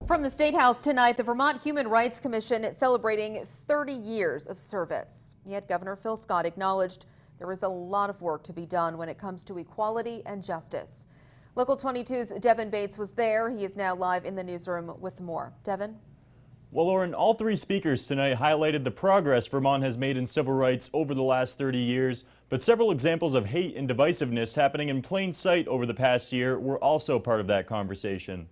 From the State House tonight, the Vermont Human Rights Commission is celebrating 30 years of service. Yet Governor Phil Scott acknowledged there is a lot of work to be done when it comes to equality and justice. Local 22's Devin Bates was there. He is now live in the newsroom with more. Devin? Well, Lauren, all three speakers tonight highlighted the progress Vermont has made in civil rights over the last 30 years, but several examples of hate and divisiveness happening in plain sight over the past year were also part of that conversation.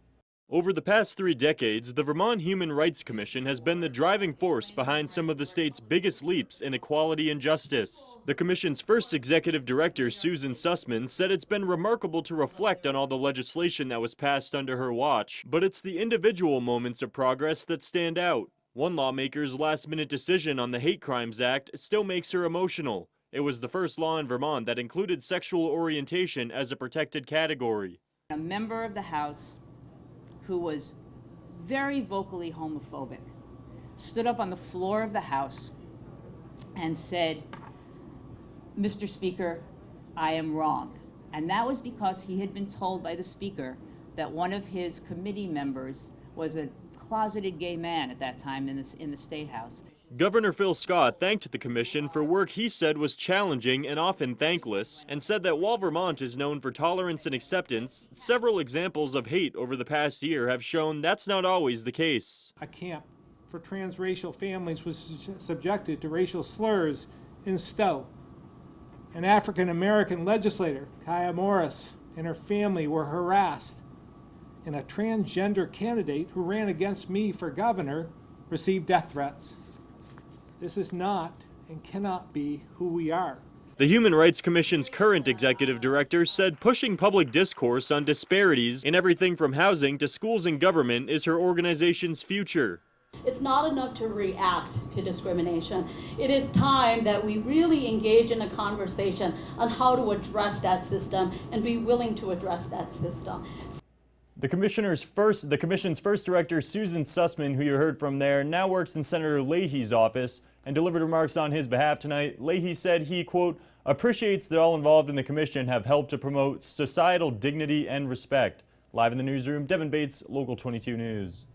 Over the past 3 decades, the Vermont Human Rights Commission has been the driving force behind some of the state's biggest leaps in equality and justice. The commission's first executive director, Susan Sussman, said it's been remarkable to reflect on all the legislation that was passed under her watch, but it's the individual moments of progress that stand out. One lawmaker's last-minute decision on the Hate Crimes Act still makes her emotional. It was the first law in Vermont that included sexual orientation as a protected category. A member of the House who was very vocally homophobic stood up on the floor of the House and said, "Mr. Speaker, I am wrong." And that was because he had been told by the Speaker that one of his committee members was a closeted gay man at that time in the State House. Governor Phil Scott thanked the commission for work he said was challenging and often thankless, and said that while Vermont is known for tolerance and acceptance, several examples of hate over the past year have shown that's not always the case. A camp for transracial families was subjected to racial slurs in Stowe. An African-American legislator, Kaya Morris, and her family were harassed, and a transgender candidate who ran against me for governor received death threats. This is not and cannot be who we are. The Human Rights Commission's current executive director said pushing public discourse on disparities in everything from housing to schools and government is her organization's future. It's not enough to react to discrimination. It is time that we really engage in a conversation on how to address that system and be willing to address that system. The commission's first director, Susan Sussman, who you heard from there, now works in Senator Leahy's office and delivered remarks on his behalf tonight. Leahy said he, quote, appreciates that all involved in the commission have helped to promote societal dignity and respect. Live in the newsroom, Devin Bates, Local 22 News.